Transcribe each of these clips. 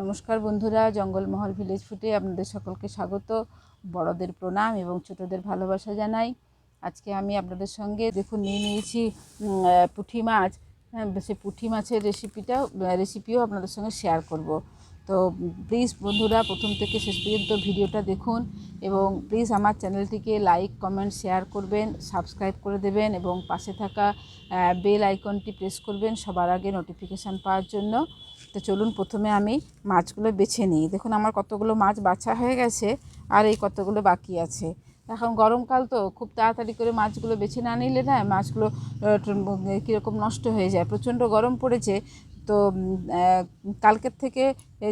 নমস্কার বন্ধুরা, জঙ্গলমহল ভিলেজ ফুডে আপনাদের সকলকে স্বাগত। বড়দের প্রণাম এবং ছোটদের ভালোবাসা জানাই। আজকে আমি আপনাদের সঙ্গে নিয়ে নিয়েছি পুঁটি মাছ। সেই পুঁটি মাছের রেসিপিও আপনাদের সঙ্গে শেয়ার করব। তো প্লিজ বন্ধুরা প্রথম থেকে শেষ পর্যন্ত ভিডিওটা দেখুন এবং প্লিজ আমার চ্যানেলটিকে লাইক, কমেন্ট, শেয়ার করবেন, সাবস্ক্রাইব করে দেবেন এবং পাশে থাকা বেল আইকনটি প্রেস করবেন সবার আগে নোটিফিকেশান পাওয়ার জন্য। তো চলুন প্রথমে আমি মাছগুলো বেছে নিই। দেখুন আমার কতগুলো মাছ বাছা হয়ে গেছে আর এই কতগুলো বাকি আছে। এখন গরমকাল তো খুব তাড়াতাড়ি করে মাছগুলো বেছে না নিলে না মাছগুলো কীরকম নষ্ট হয়ে যায়। প্রচণ্ড গরম পড়েছে তো কালকের থেকে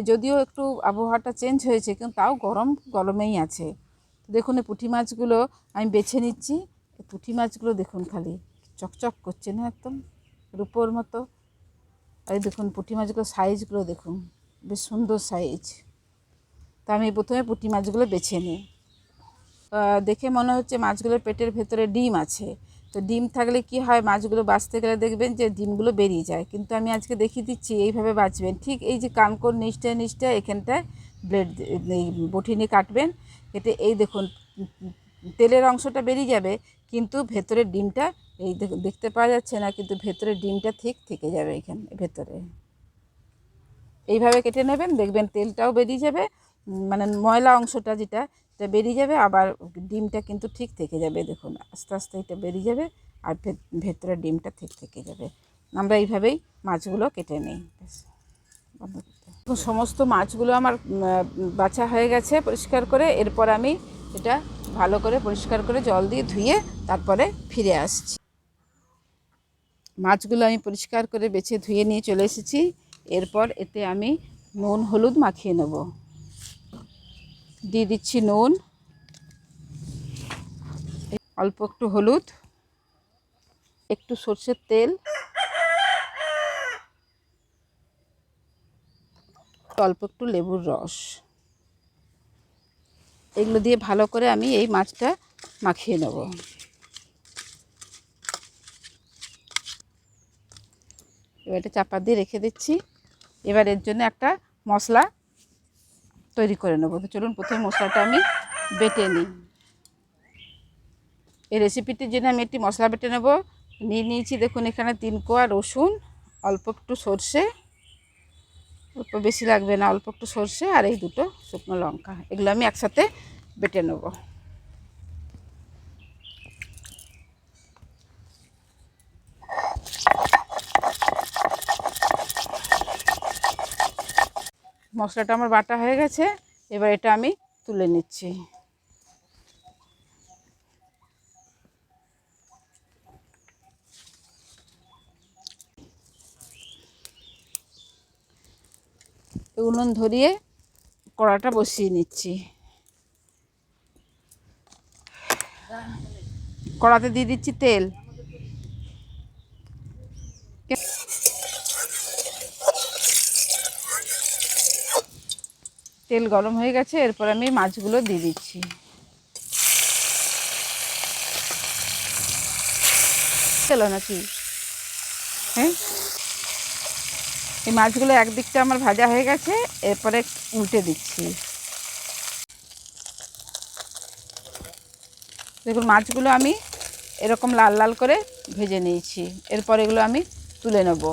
যদিও একটু আবহাওয়াটা চেঞ্জ হয়েছে কিন্তু তাও গরমেই আছে। দেখুন এই পুঁটি মাছগুলো আমি বেছে নিচ্ছি। পুঁটি মাছগুলো দেখুন খালি চকচক করছে না, একদম রূপোর মতো। আর দেখুন পুঁটি মাছগুলো সাইজগুলো দেখুন, বেশ সুন্দর সাইজ। তা আমি প্রথমে পুঁটি মাছগুলো বেছে নিই। দেখে মনে হচ্ছে মাছগুলোর পেটের ভেতরে ডিম আছে। তো ডিম থাকলে কি হয়, মাছগুলো বাছতে গেলে দেখবেন যে ডিমগুলো বেরিয়ে যায়। কিন্তু আমি আজকে দেখিয়ে দিচ্ছি এইভাবে বাছবেন। ঠিক এই যে কানকোর নিচটায় এখানটায় ব্লেড এই বটি নিয়ে কাটবেন। এতে এই দেখুন তেলের অংশটা বেরিয়ে যাবে কিন্তু ভেতরের ডিমটা এই দেখতে পাওয়া যাচ্ছে না, কিন্তু ভেতরের ডিমটা ঠিক থেকে যাবে এখানে ভেতরে। এইভাবে কেটে নেবেন, দেখবেন তেলটাও বেরিয়ে যাবে, মানে ময়লা অংশটা যেটা বেরিয়ে যাবে, আবার ডিমটা কিন্তু ঠিক থেকে যাবে। দেখুন আস্তে আস্তে এটা বেরিয়ে যাবে আর ভেতরের ডিমটা ঠিক থেকে যাবে। আমরা এইভাবেই মাছগুলো কেটে নিই। সমস্ত মাছগুলো আমার বাছা হয়ে গেছে পরিষ্কার করে। এরপর আমি এটা ভালো করে পরিষ্কার করে জল দিয়ে ধুয়ে তারপরে ফিরে আসছি। মাছগুলো আমি পরিষ্কার করে বেছে ধুয়ে নিয়ে চলে এসেছি। এরপর এতে আমি নুন হলুদ মাখিয়ে নেব। দিয়ে দিচ্ছি নুন, অল্প একটু হলুদ, একটু সরষের তেল, অল্প একটু লেবুর রস। এগুলো দিয়ে ভালো করে আমি এই মাছটা মাখিয়ে নেব। এবার এটা চাপা দিয়ে রেখে দিচ্ছি। এবার এর জন্য একটা মশলা তৈরি করে নেব। তো চলুন প্রথমে মশলাটা আমি বেটে নিই। এই রেসিপিটির জন্য আমি একটি মশলা বেটে নেব। নিয়েছি দেখুন এখানে 3 কোয়া রসুন, অল্প একটু সর্ষে, অল্প বেশি লাগবে না, অল্প একটু সর্ষে আর এই 2টো শুকনো লঙ্কা। এগুলো আমি একসাথে বেটে নেব। মশলাটা আমার বাটা হয়ে গেছে, এবার এটা আমি তুলে নিচ্ছি। উনুন ধরিয়ে কড়াটা বসিয়ে নিচ্ছি। কড়াতে দিয়ে দিচ্ছি তেল। তেল গরম হয়ে গেছে, এরপর আমি মাছগুলো দিয়ে দিচ্ছি। চলো নাকি হ্যাঁ, এই মাছগুলো একদিকটা আমার ভাজা হয়ে গেছে, এরপরে উল্টে দিচ্ছি। দেখুন মাছগুলো আমি এরকম লাল লাল করে ভেজে নিয়েছি। এরপর এগুলো আমি তুলে নেব।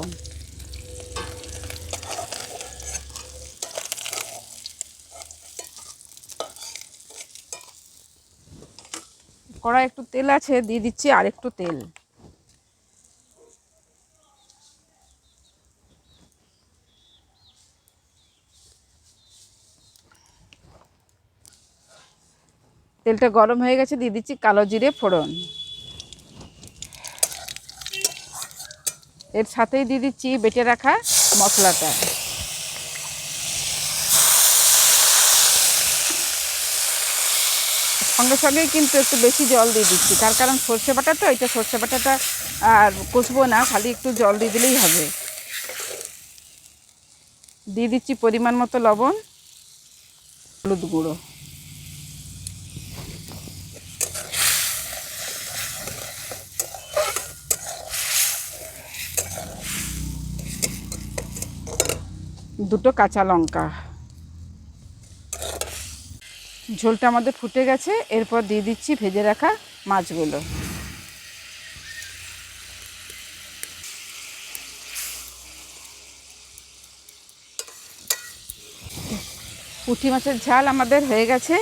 কড়াই একটু তেল আছে, দিয়ে দিচ্ছি আর একটু তেল। তেলটা গরম হয়ে গেছে, দিয়ে দিচ্ছি কালো জিরে ফোড়ন। এর সাথেই দিয়ে দিচ্ছি বেটে রাখা মশলাটা। সঙ্গে সঙ্গেই কিন্তু একটু বেশি জল দিয়ে দিচ্ছি, তার কারণ সর্ষে বাটা তো, এটা সর্ষে বাটাটা আর কষবো না, খালি একটু জল দিয়ে দিলেই হবে। দিয়ে দিচ্ছি পরিমাণ মতো লবণ, হলুদ গুঁড়ো। দুটো কাঁচা লঙ্কা। ঝোলটা আমাদের ফুটে গেছে, এরপর দিয়ে দিচ্ছি ভেজে রাখা মাছগুলো। পুঁটি মাছের ঝাল আমাদের হয়ে গেছে,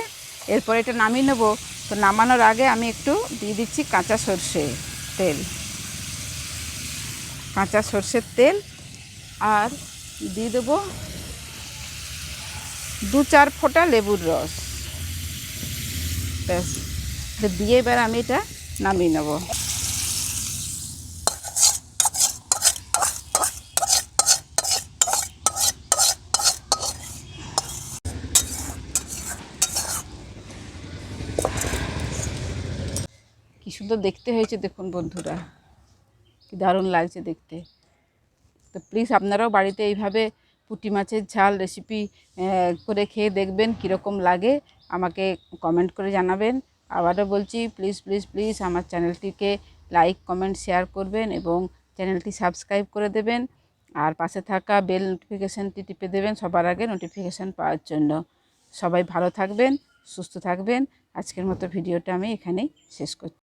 এরপর এটা নামিয়ে নেব। তো নামানোর আগে আমি একটু দিয়ে দিচ্ছি কাঁচা সর্ষের তেল, কাঁচা সর্ষের তেল, আর দিয়ে দেবো 2-4 ফোঁটা লেবুর রস। ব্যাস, দিয়ে এবার আমি এটা নামিয়ে নেব। কি সুন্দর দেখতে হয়েছে দেখুন বন্ধুরা, কি দারুণ লাগছে দেখতে। তো প্লিজ আপনারাও বাড়িতে এইভাবে পুঁটি মাছের ঝাল রেসিপি করে খেয়ে দেখবেন কীরকম লাগে, আমাকে কমেন্ট করে জানাবেন। আবারও বলছি, প্লিজ প্লিজ প্লিজ আমার চ্যানেলটিকে লাইক, কমেন্ট, শেয়ার করবেন এবং চ্যানেলটি সাবস্ক্রাইব করে দেবেন। আর পাশে থাকা বেল নোটিফিকেশানটি টিপে দেবেন সবার আগে নোটিফিকেশান পাওয়ার জন্য। সবাই ভালো থাকবেন, সুস্থ থাকবেন। আজকের মতো ভিডিওটা আমি এখানেই শেষ করছি।